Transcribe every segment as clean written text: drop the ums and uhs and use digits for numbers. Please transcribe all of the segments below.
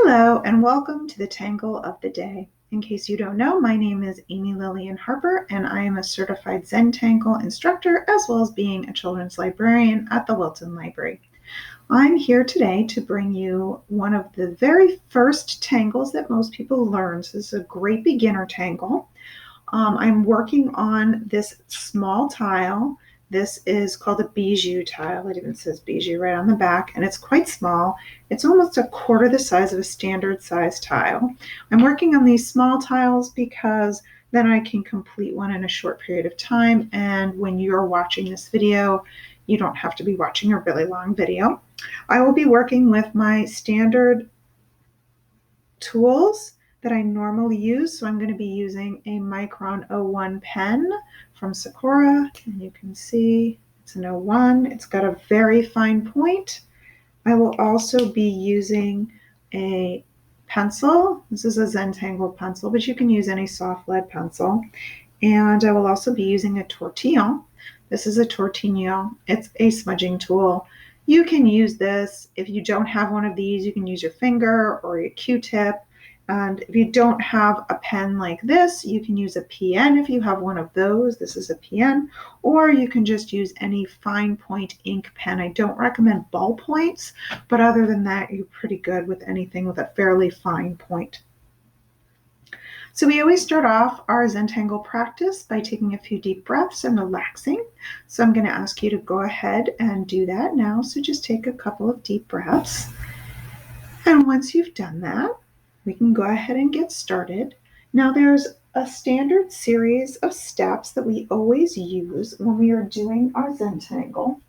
Hello and welcome to the Tangle of the Day. In case you don't know, my name is Amy Lilien-Harper and I am a certified Zentangle instructor as well as being a children's librarian at the Wilton Library. I'm here today to bring you one of the very first tangles that most people learn. So this is a great beginner tangle. I'm working on this small tile. This is called a bijou tile. It even says bijou right on the back, and it's quite small. It's almost a quarter the size of a standard size tile. I'm working on these small tiles because then I can complete one in a short period of time, and when you're watching this video, you don't have to be watching a really long video. I will be working with my standard tools that I normally use. So I'm going to be using a Micron 01 pen from Sakura, and you can see it's an 01. It's got a very fine point. I will also be using a pencil. This is a Zentangle pencil, but you can use any soft lead pencil. And I will also be using a tortillon. This is a tortillon. It's a smudging tool. You can use this. If you don't have one of these, you can use your finger or your Q-tip. And if you don't have a pen like this, you can use a PN if you have one of those. This is a PN. Or you can just use any fine point ink pen. I don't recommend ballpoints, but other than that, you're pretty good with anything with a fairly fine point. So we always start off our Zentangle practice by taking a few deep breaths and relaxing. So I'm going to ask you to go ahead and do that now. So just take a couple of deep breaths. And once you've done that, we can go ahead and get started. Now there's a standard series of steps that we always use when we are doing our Zentangle.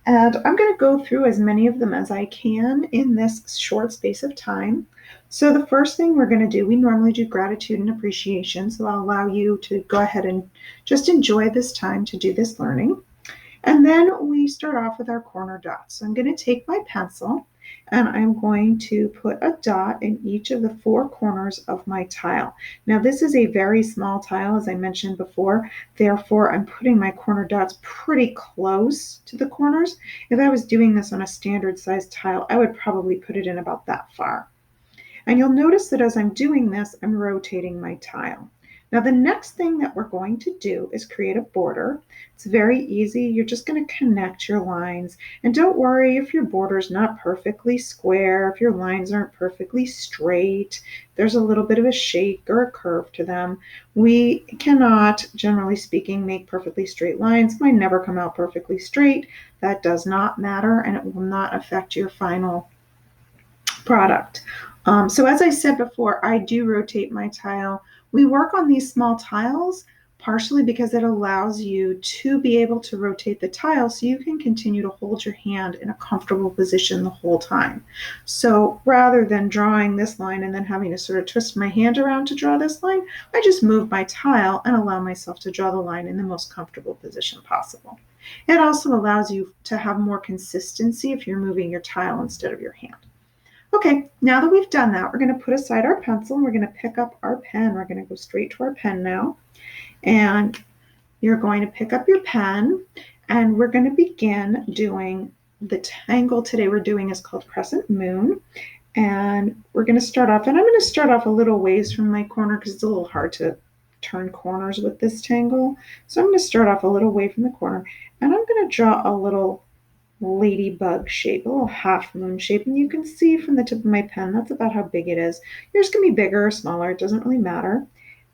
And I'm going to go through as many of them as I can in this short space of time. So the first thing we're going to do, we normally do gratitude and appreciation. So I'll allow you to go ahead and just enjoy this time to do this learning. And then we start off with our corner dots. So I'm going to take my pencil and I'm going to put a dot in each of the four corners of my tile. Now this is a very small tile, as I mentioned before, therefore I'm putting my corner dots pretty close to the corners. If I was doing this on a standard size tile, I would probably put it in about that far. And you'll notice that as I'm doing this, I'm rotating my tile. Now the next thing that we're going to do is create a border. It's very easy. You're just going to connect your lines. And don't worry if your border is not perfectly square, if your lines aren't perfectly straight, there's a little bit of a shake or a curve to them. We cannot, generally speaking, make perfectly straight lines. Mine never come out perfectly straight. That does not matter, and it will not affect your final product. So as I said before, I do rotate my tile. We work on these small tiles partially because it allows you to be able to rotate the tile so you can continue to hold your hand in a comfortable position the whole time. So rather than drawing this line and then having to sort of twist my hand around to draw this line, I just move my tile and allow myself to draw the line in the most comfortable position possible. It also allows you to have more consistency if you're moving your tile instead of your hand. Okay, now that we've done that, we're going to put aside our pencil and we're going to pick up our pen. We're going to go straight to our pen now. And you're going to pick up your pen and we're going to begin doing the tangle today we're doing is called Crescent Moon. And we're going to start off, and I'm going to start off a little ways from my corner because it's a little hard to turn corners with this tangle. So I'm going to start off a little way from the corner and I'm going to draw a little ladybug shape, a little half moon shape, and you can see from the tip of my pen that's about how big it is. Yours can be bigger or smaller, it doesn't really matter.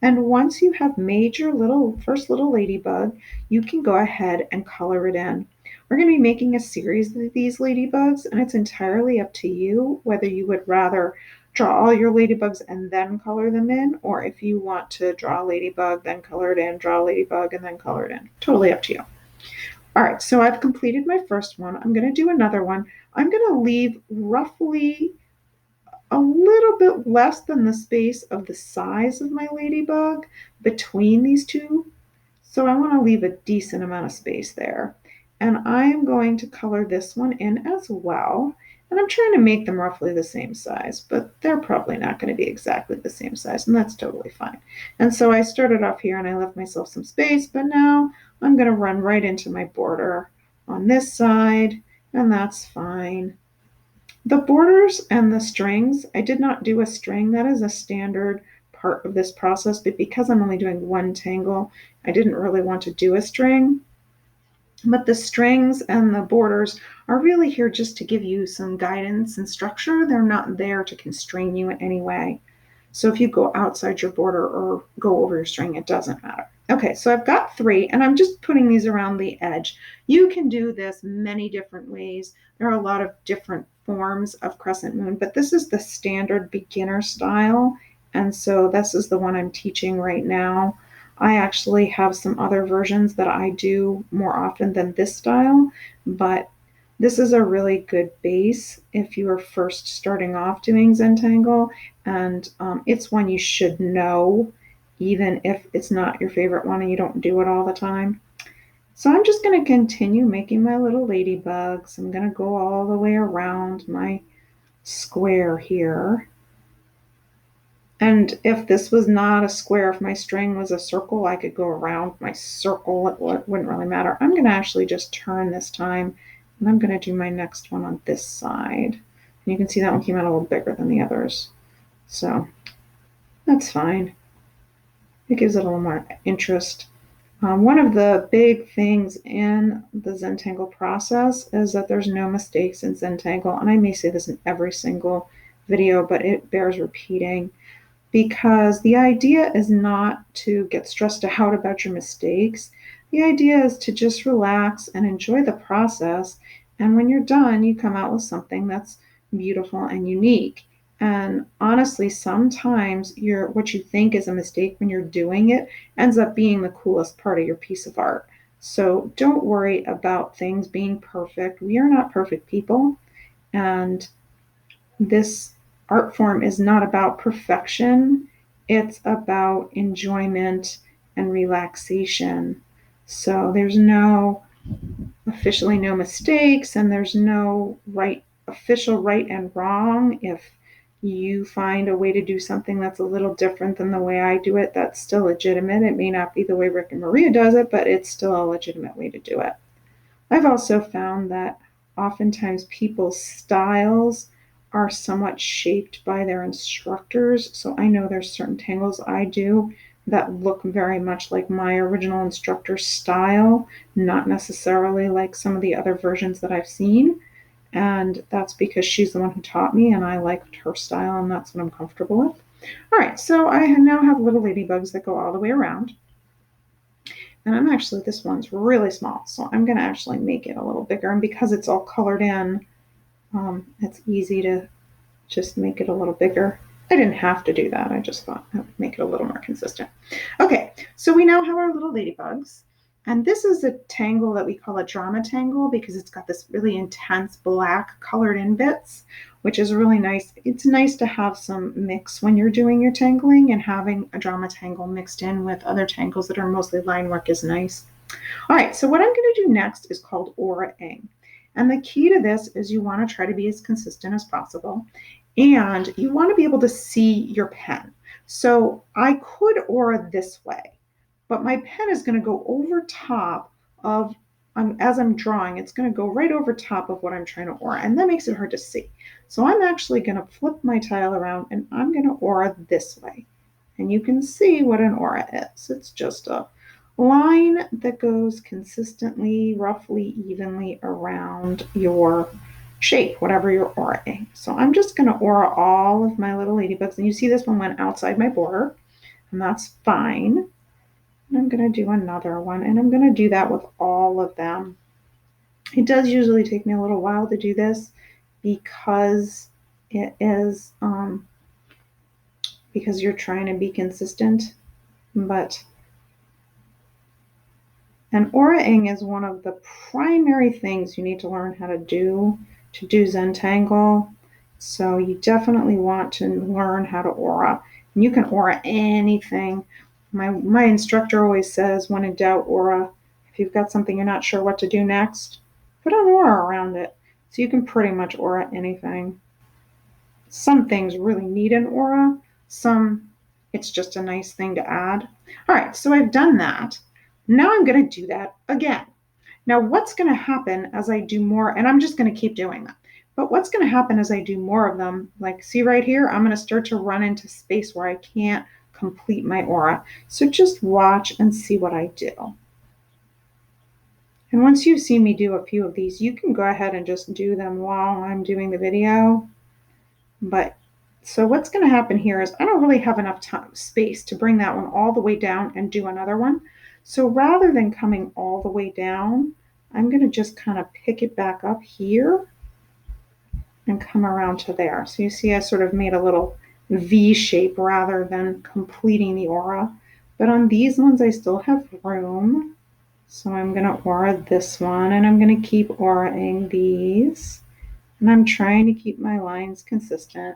And once you have made your first little ladybug, you can go ahead and color it in. We're going to be making a series of these ladybugs, and it's entirely up to you whether you would rather draw all your ladybugs and then color them in, or if you want to draw a ladybug, then color it in, draw a ladybug, and then color it in. Totally up to you. All right, so I've completed my first one. I'm going to do another one. I'm going to leave roughly a little bit less than the space of the size of my ladybug between these two. So I want to leave a decent amount of space there. And I am going to color this one in as well. And I'm trying to make them roughly the same size, but they're probably not going to be exactly the same size, and that's totally fine. And so I started off here and I left myself some space, but now I'm going to run right into my border on this side, and that's fine. The borders and the strings, I did not do a string. That is a standard part of this process, but because I'm only doing one tangle, I didn't really want to do a string. But the strings and the borders are really here just to give you some guidance and structure. They're not there to constrain you in any way. So if you go outside your border or go over your string, it doesn't matter. Okay, so I've got 3, and I'm just putting these around the edge. You can do this many different ways. There are a lot of different forms of Crescent Moon, but this is the standard beginner style, and so this is the one I'm teaching right now. I actually have some other versions that I do more often than this style, but this is a really good base if you are first starting off doing Zentangle, and it's one you should know, even if it's not your favorite one and you don't do it all the time. So I'm just going to continue making my little ladybugs. I'm going to go all the way around my square here. And if this was not a square, if my string was a circle, I could go around my circle. It wouldn't really matter. I'm going to actually just turn this time, and I'm going to do my next one on this side. And you can see that one came out a little bigger than the others. So that's fine. It gives it a little more interest. One of the big things in the Zentangle process is that there's no mistakes in Zentangle. And I may say this in every single video, but it bears repeating, because the idea is not to get stressed out about your mistakes. The idea is to just relax and enjoy the process. And when you're done, you come out with something that's beautiful and unique. And honestly, sometimes what you think is a mistake when you're doing it ends up being the coolest part of your piece of art. So don't worry about things being perfect. We are not perfect people. And this art form is not about perfection. It's about enjoyment and relaxation. So there's officially no mistakes, and there's no official right and wrong. If you find a way to do something that's a little different than the way I do it, that's still legitimate. It may not be the way Rick and Maria does it, but it's still a legitimate way to do it. I've also found that oftentimes people's styles are somewhat shaped by their instructors. So I know there's certain tangles I do that look very much like my original instructor's style, not necessarily like some of the other versions that I've seen. And that's because she's the one who taught me, and I liked her style, and that's what I'm comfortable with. All right, so I now have little ladybugs that go all the way around. And this one's really small, so I'm going to actually make it a little bigger. And because it's all colored in, it's easy to just make it a little bigger. I didn't have to do that. I just thought I would make it a little more consistent. Okay, so we now have our little ladybugs. And this is a tangle that we call a drama tangle because it's got this really intense black colored in bits, which is really nice. It's nice to have some mix when you're doing your tangling, and having a drama tangle mixed in with other tangles that are mostly line work is nice. All right, so what I'm going to do next is called Ora Inge. And the key to this is you want to try to be as consistent as possible, and you want to be able to see your pen. So I could Ora this way, but my pen is going to go over top of, as I'm drawing, it's going to go right over top of what I'm trying to Ora, and that makes it hard to see. So I'm actually going to flip my tile around, and I'm going to Ora this way. And you can see what an Ora is. It's just a line that goes consistently, roughly, evenly around your shape, whatever you're Oraing. So I'm just going to Ora all of my little ladybugs, and you see this one went outside my border, and that's fine. And I'm going to do another one, and I'm going to do that with all of them. It does usually take me a little while to do this because it is because you're trying to be consistent, but and Ora Inge is one of the primary things you need to learn how to do Zentangle. So you definitely want to learn how to Ora. And you can Ora anything. My instructor always says, when in doubt, Ora. If you've got something you're not sure what to do next, put an Ora around it. So you can pretty much Ora anything. Some things really need an Ora. Some, it's just a nice thing to add. All right, so I've done that. Now I'm going to do that again. Now what's going to happen as I do more, and I'm just going to keep doing that, But what's going to happen as I do more of them, like see right here, I'm going to start to run into space where I can't complete my aura. So just watch and see what I do. And once you see me do a few of these, you can go ahead and just do them while I'm doing the video. But so what's going to happen here is I don't really have enough space to bring that one all the way down and do another one. So rather than coming all the way down, I'm going to just kind of pick it back up here and come around to there. So you see I sort of made a little V shape rather than completing the aura. But on these ones, I still have room. So I'm going to aura this one, and I'm going to keep auraing these. And I'm trying to keep my lines consistent,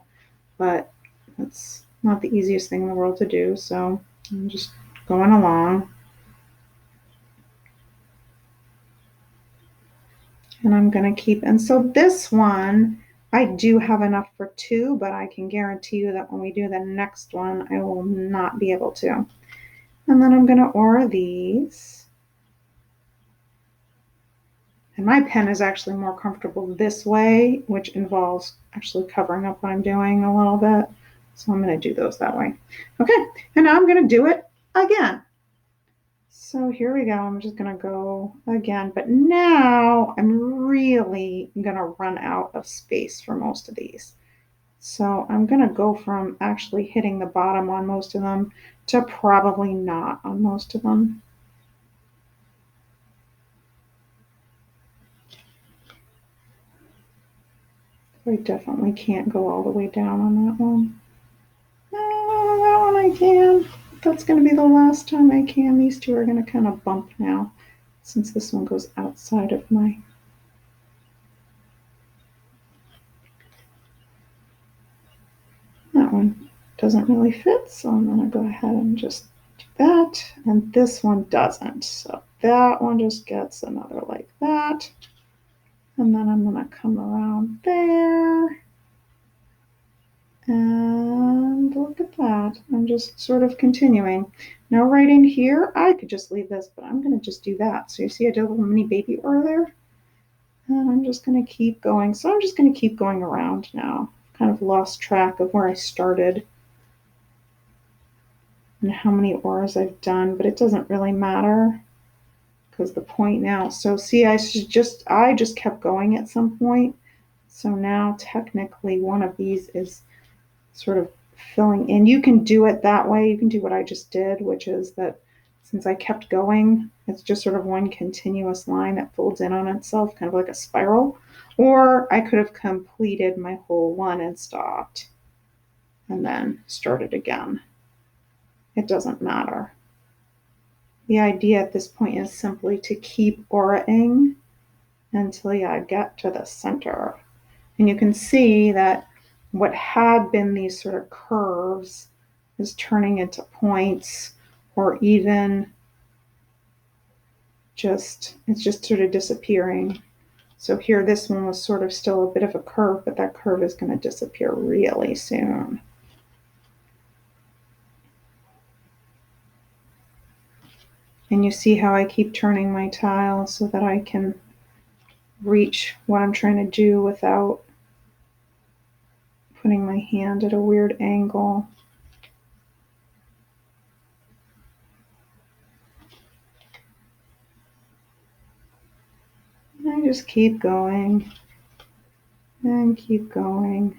but that's not the easiest thing in the world to do. So I'm just going along. And I'm going to keep, and so this one, I do have enough for 2, but I can guarantee you that when we do the next one, I will not be able to. And then I'm going to aura these. And my pen is actually more comfortable this way, which involves actually covering up what I'm doing a little bit. So I'm going to do those that way. Okay, and now I'm going to do it again. So here we go. I'm just going to go again, but now I'm really going to run out of space for most of these. So I'm going to go from actually hitting the bottom on most of them to probably not on most of them. I definitely can't go all the way down on that one. That one I can. That's going to be the last time I can. These two are going to kind of bump now, since this one goes outside of my... That one doesn't really fit, so I'm going to go ahead and just do that. And this one doesn't. So that one just gets another like that. And then I'm going to come around there. And look at that. I'm just sort of continuing. Now right in here, I could just leave this, but I'm going to just do that. So you see I did a little mini baby aura there. And I'm just going to keep going. So I'm just going to keep going around now. Kind of lost track of where I started and how many auras I've done, but it doesn't really matter because the point now. So see, I just kept going at some point. So now technically one of these is sort of filling in. You can do it that way. You can do what I just did, which is that since I kept going, it's just sort of one continuous line that folds in on itself, kind of like a spiral. Or I could have completed my whole one and stopped and then started again. It doesn't matter. The idea at this point is simply to keep auraing until you get to the center. And you can see that what had been these sort of curves is turning into points, or even it's just sort of disappearing. So here, this one was sort of still a bit of a curve, but that curve is going to disappear really soon. And you see how I keep turning my tile so that I can reach what I'm trying to do without putting my hand at a weird angle. And I just keep going and keep going.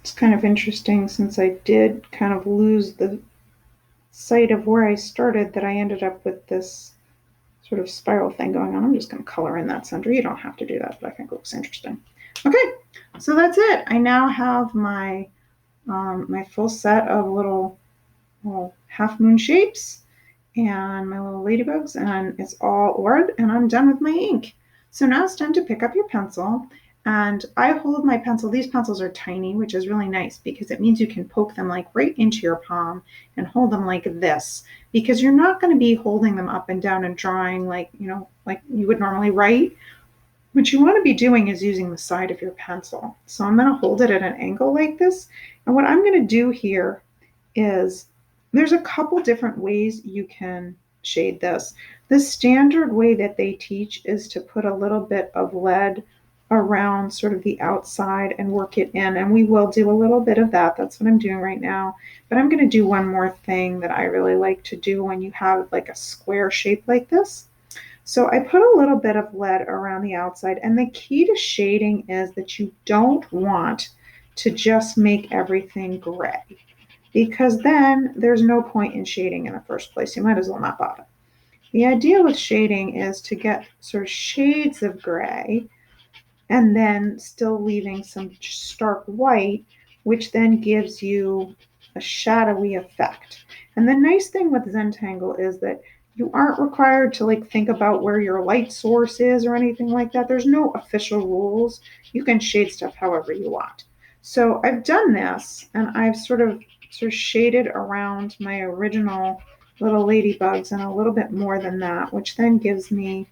It's kind of interesting, since I did kind of lose the sight of where I started, that I ended up with this sort of spiral thing going on. I'm just going to color in that center. You don't have to do that, but I think it looks interesting. Okay, so that's it. I now have my my full set of little half moon shapes and my little ladybugs, and it's all ordered, and I'm done with my ink. So now it's time to pick up your pencil And I hold my pencil, these pencils are tiny, which is really nice because it means you can poke them like right into your palm and hold them like this, because you're not going to be holding them up and down and drawing like, like you would normally write. What you want to be doing is using the side of your pencil. So I'm going to hold it at an angle like this. And what I'm going to do here is there's a couple different ways you can shade this. The standard way that they teach is to put a little bit of lead around sort of the outside and work it in. And we will do a little bit of that. That's what I'm doing right now. But I'm going to do one more thing that I really like to do when you have like a square shape like this. So I put a little bit of lead around the outside, and the key to shading is that you don't want to just make everything gray, because then there's no point in shading in the first place. You might as well not bother. The idea with shading is to get sort of shades of gray and then still leaving some stark white, which then gives you a shadowy effect. And the nice thing with Zentangle is that you aren't required to like think about where your light source is or anything like that. There's no official rules. You can shade stuff however you want. So I've done this, and I've sort of shaded around my original little ladybugs and a little bit more than that, which then gives me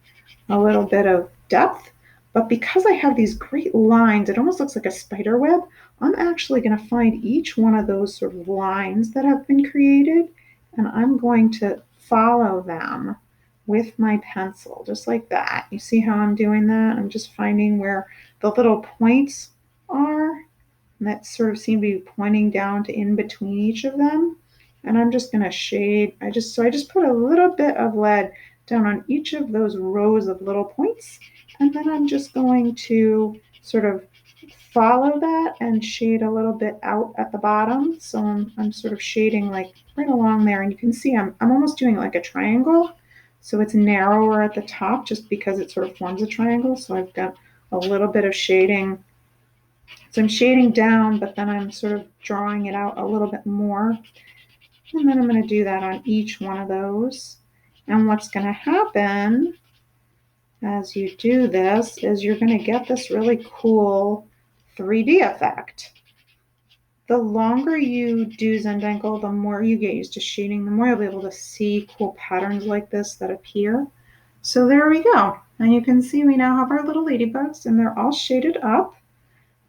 a little bit of depth. But because I have these great lines, it almost looks like a spider web. I'm actually going to find each one of those sort of lines that have been created, and I'm going to follow them with my pencil, just like that. You see how I'm doing that? I'm just finding where the little points are, and that sort of seem to be pointing down to in between each of them. And I'm just going to shade. I just put a little bit of lead down on each of those rows of little points. And then I'm just going to sort of follow that and shade a little bit out at the bottom. So I'm sort of shading like right along there. And you can see I'm almost doing like a triangle. So it's narrower at the top just because it sort of forms a triangle. So I've got a little bit of shading. So I'm shading down, but then I'm sort of drawing it out a little bit more. And then I'm going to do that on each one of those. And what's going to happen as you do this is you're going to get this really cool 3D effect. The longer you do Zentangle, the more you get used to shading, the more you'll be able to see cool patterns like this that appear. So there we go. And you can see we now have our little ladybugs, and they're all shaded up,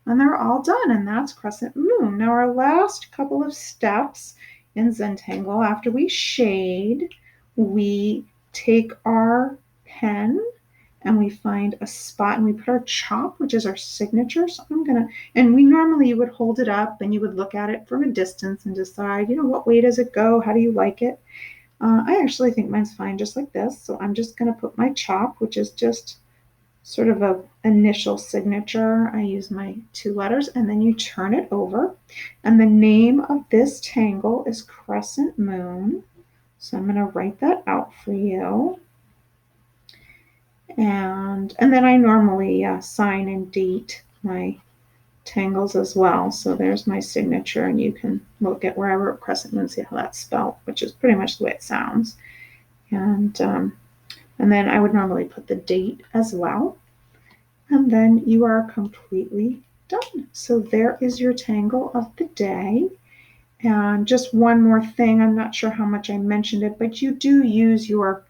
and they're all done, and that's Crescent Moon. Now our last couple of steps in Zentangle, after we shade, we take our pen and we find a spot and we put our chalk, which is our signature. So and we normally, you would hold it up and you would look at it from a distance and decide, what way does it go? How do you like it? I actually think mine's fine just like this. So I'm just going to put my chalk, which is just sort of an initial signature. I use my 2 letters, and then you turn it over. And the name of this tangle is Crescent Moon. So I'm going to write that out for you. And then I normally sign and date my tangles as well. So there's my signature, and you can look at where I wrote Crescent Moon, see how that's spelled, which is pretty much the way it sounds. And then I would normally put the date as well. And then you are completely done. So there is your tangle of the day. And just one more thing, I'm not sure how much I mentioned it, but you do use your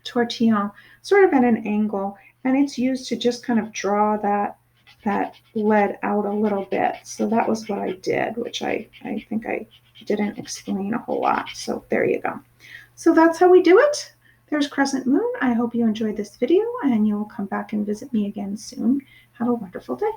tortillon sort of at an angle, and it's used to just kind of draw that lead out a little bit. So that was what I did, which I think I didn't explain a whole lot. So there you go. So that's how we do it. There's Crescent Moon. I hope you enjoyed this video, and you'll come back and visit me again soon. Have a wonderful day.